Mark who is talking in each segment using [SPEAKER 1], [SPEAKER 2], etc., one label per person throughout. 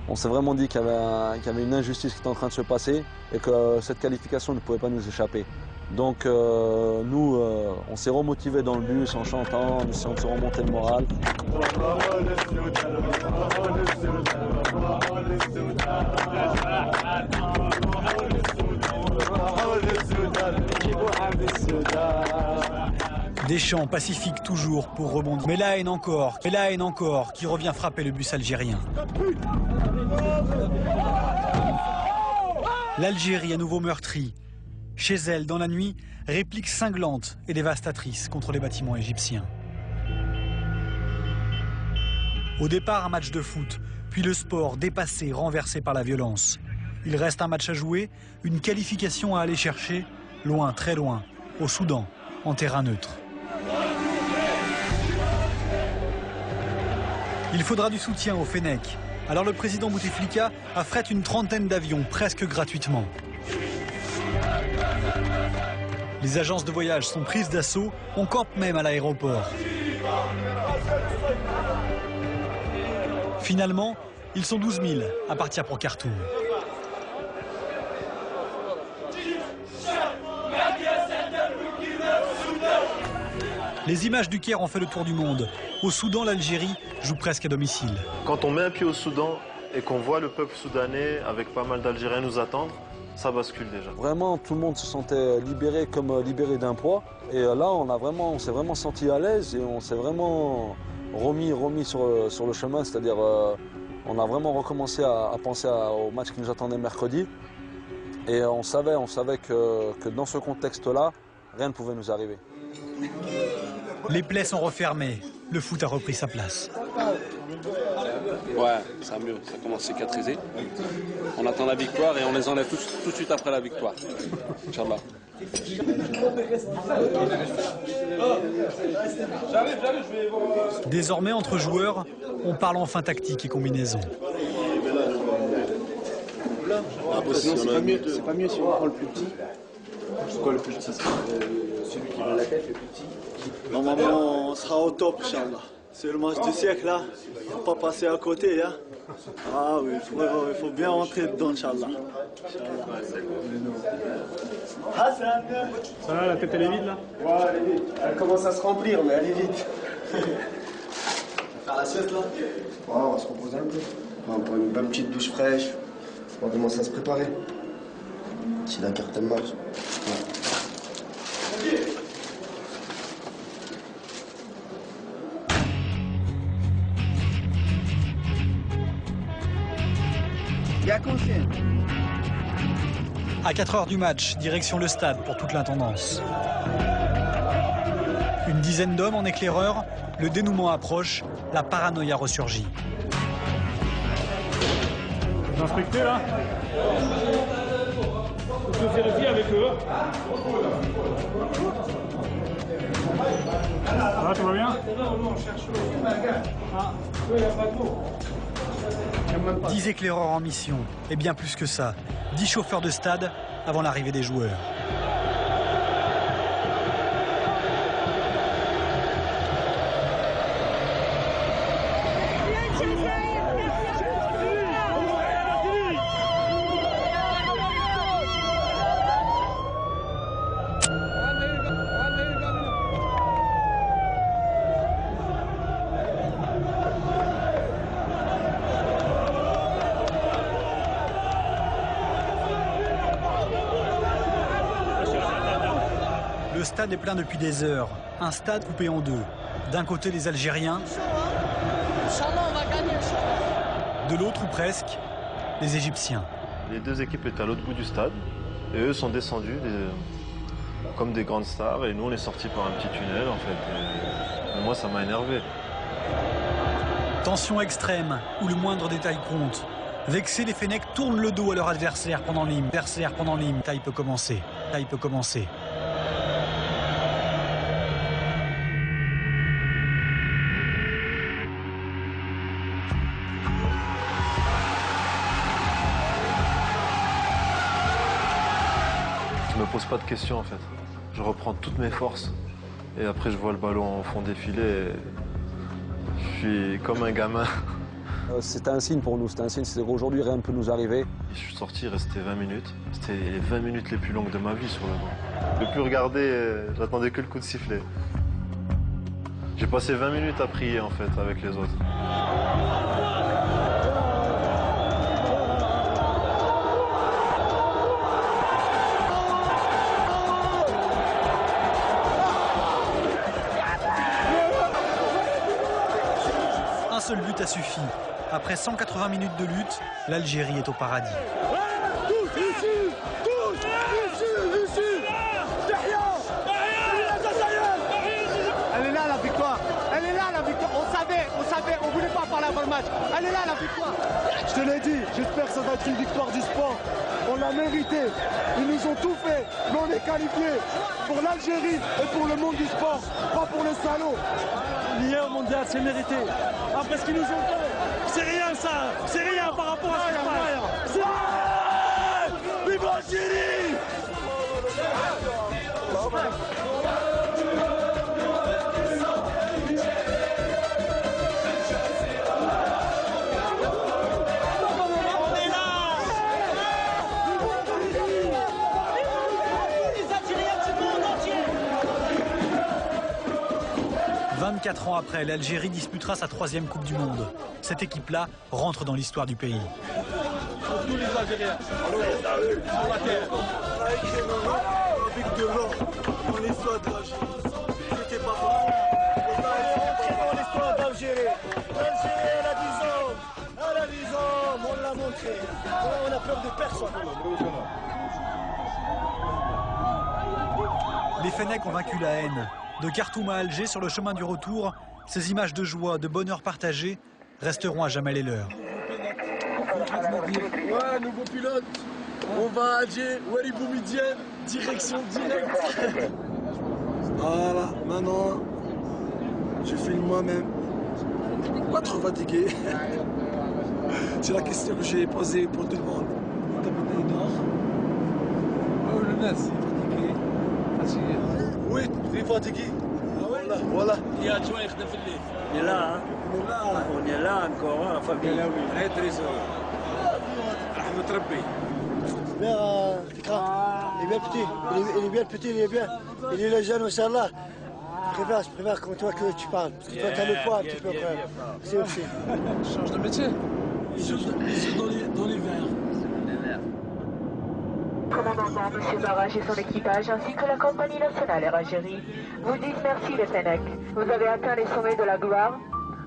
[SPEAKER 1] On s'est vraiment dit qu'il y avait une injustice qui était en train de se passer et que cette qualification ne pouvait pas nous échapper. Donc nous, on s'est remotivés dans le bus en chantant, en essayant de se remonter le moral.
[SPEAKER 2] Des chants pacifiques toujours pour rebondir. Mais la haine encore, qui revient frapper le bus algérien. L'Algérie à nouveau meurtrie. Chez elle, dans la nuit, réplique cinglante et dévastatrice contre les bâtiments égyptiens. Au départ, un match de foot, puis le sport dépassé, renversé par la violence. Il reste un match à jouer, une qualification à aller chercher, loin, très loin, au Soudan, en terrain neutre. Il faudra du soutien au Fennec. Alors le président Bouteflika affrète une trentaine d'avions, presque gratuitement. Les agences de voyage sont prises d'assaut, on campe même à l'aéroport. Finalement, ils sont 12 000 à partir pour Khartoum. Les images du Caire ont fait le tour du monde. Au Soudan, l'Algérie joue presque à domicile.
[SPEAKER 3] Quand on met un pied au Soudan et qu'on voit le peuple soudanais avec pas mal d'Algériens nous attendre, ça bascule déjà.
[SPEAKER 1] Vraiment, tout le monde se sentait libéré comme libéré d'un poids. Et là, on s'est vraiment senti à l'aise et on s'est vraiment remis sur le chemin. C'est-à-dire, on a vraiment recommencé à penser au match qui nous attendait mercredi. Et on savait que dans ce contexte-là, rien ne pouvait nous arriver.
[SPEAKER 2] Les plaies sont refermées. Le foot a repris sa place.
[SPEAKER 4] Ouais, ça va mieux. Ça commence à cicatriser. On attend la victoire et on les enlève tout de suite après la victoire. Inch'Allah.
[SPEAKER 2] Désormais, entre joueurs, on parle enfin tactique et combinaison.
[SPEAKER 5] Après, sinon, c'est pas mieux si on prend le plus petit. C'est quoi le plus petit? Celui qui va la tête, le plus petit. Normalement, on sera au top, Inch'Allah. C'est le match du siècle, là. Faut pas passer à côté, hein. Ah oui, il faut bien rentrer dedans, Inch'Allah. Hassan!
[SPEAKER 6] Ça va, la tête elle est vide là?
[SPEAKER 5] Ouais, elle est vide. Elle commence à se remplir, mais elle est vide. On va faire la sieste, là? Ouais, on va se reposer un peu. On va prendre une bonne petite douche fraîche. On va commencer à se préparer. Si la carte elle marche. Ouais.
[SPEAKER 2] À 4 heures du match, direction le stade pour toute l'intendance. Une dizaine d'hommes en éclaireur, le dénouement approche, la paranoïa ressurgit.
[SPEAKER 6] Vous inspectez là? Vous pouvez vérifier avec eux. Ça va, tout va bien?
[SPEAKER 2] 10 éclaireurs en mission, et bien plus que ça. 10 chauffeurs de stade avant l'arrivée des joueurs. Le stade est plein depuis des heures. Un stade coupé en deux. D'un côté les Algériens, de l'autre ou presque, les Égyptiens.
[SPEAKER 3] Les deux équipes étaient à l'autre bout du stade et eux sont descendus comme des grandes stars et nous on est sortis par un petit tunnel en fait. Et moi ça m'a énervé.
[SPEAKER 2] Tension extrême où le moindre détail compte. Vexés, les Fennecs tournent le dos à leur adversaire pendant l'hymne. Taille peut commencer.
[SPEAKER 3] Je me pose pas de questions en fait. Je reprends toutes mes forces et après je vois le ballon au fond défiler et je suis comme un gamin
[SPEAKER 1] C'était un signe pour nous, c'était un signe, c'est qu'aujourd'hui rien ne peut nous arriver.
[SPEAKER 3] Je suis sorti, il restait 20 minutes. C'était les 20 minutes les plus longues de ma vie sur le banc. Je ne plus regarder, j'attendais que le coup de sifflet. J'ai passé 20 minutes à prier en fait avec les autres.
[SPEAKER 2] Un seul but a suffi. Après 180 minutes de lutte, l'Algérie est au paradis.
[SPEAKER 7] Elle est là la victoire. Elle est là la victoire. On voulait pas parler avant le match. Elle est là la victoire.
[SPEAKER 5] Je te l'ai dit, j'espère que ça va être une victoire du sport. On l'a mérité. Ils nous ont tout fait, mais on est qualifiés pour l'Algérie et pour le monde du sport, pas pour les salauds. Lié au mondial, c'est mérité. Après ce qu'ils nous ont fait, c'est rien ça. C'est rien par rapport à ce qui se passe. C'est vive l'Algérie!
[SPEAKER 2] 24 ans après, l'Algérie disputera sa 3e Coupe du Monde. Cette équipe-là rentre dans l'histoire du pays.
[SPEAKER 5] Tous les Algériens, sur la terre, on a écrit nos noms avec de l'or dans l'histoire de l'Algérie. C'était pas possible. On a écrit dans l'histoire d'Algérie. L'Algérie, elle a 10 ans. Elle a 10 ans, on l'a montré. On a peur de personne.
[SPEAKER 2] Les Fennecs ont vaincu la haine. De Khartoum à Alger, sur le chemin du retour, ces images de joie, de bonheur partagé resteront à jamais les leurs.
[SPEAKER 5] Ouais, nouveau pilote. On va à Alger, Wali Boumedienne, direction directe. Voilà, maintenant, je filme moi-même. Pas trop fatigué. C'est la question que j'ai posée pour tout le monde. Oh, le Nas, fatigué. Oui, très fatigué. Voilà. Il y a Adjoint qui
[SPEAKER 8] On est là, hein? On est là encore, hein, famille. Très très heureux.
[SPEAKER 5] Il est bien petit, il est bien petit, il est bien. Il est le jeune au là. Je préfère comme toi que tu parles. Parce que toi, tu as le poids un petit peu quand même. C'est aussi. Change de métier. Il joue dans les verts.
[SPEAKER 9] Commandant, M. Barrage et son équipage, ainsi que la compagnie nationale Air Algérie, vous disent merci les Fennecs. Vous avez atteint les sommets de la gloire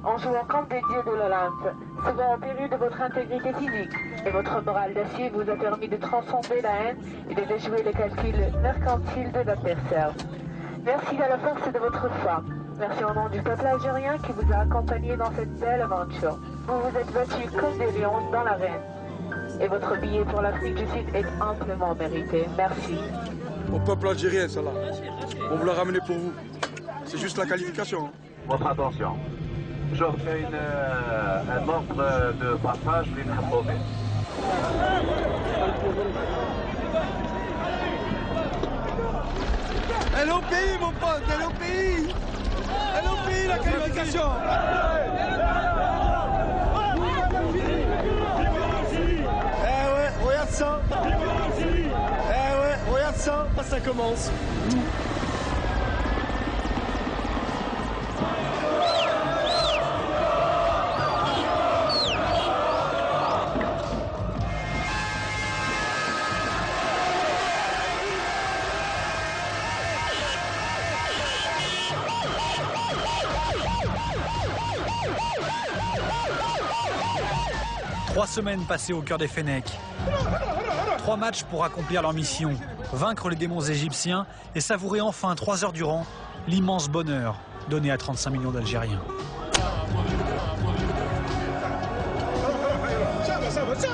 [SPEAKER 9] en jouant comme des dieux de l'Olympe, souvent au péril de votre intégrité physique. Et votre morale d'acier vous a permis de transcender la haine et de déjouer les calculs mercantiles de l'adversaire. Merci à la force de votre foi. Merci au nom du peuple algérien qui vous a accompagné dans cette belle aventure. Vous vous êtes battus comme des lions dans l'arène. Et votre billet pour l'Afrique du Sud est amplement mérité. Merci.
[SPEAKER 5] Au peuple algérien, ça là. On vous l'a ramené pour vous. C'est juste la qualification.
[SPEAKER 10] Votre attention. Je fais un ordre de passage للحبوبة.
[SPEAKER 5] Elle est au pays, mon pote, elle est au pays. Elle est au pays, la qualification. Regarde ça. Regarde ça, ça commence.
[SPEAKER 2] Trois semaines passées au cœur des Fennecs. 3 matchs pour accomplir leur mission, vaincre les démons égyptiens et savourer enfin 3 heures durant l'immense bonheur donné à 35 millions d'Algériens.
[SPEAKER 11] Ça va.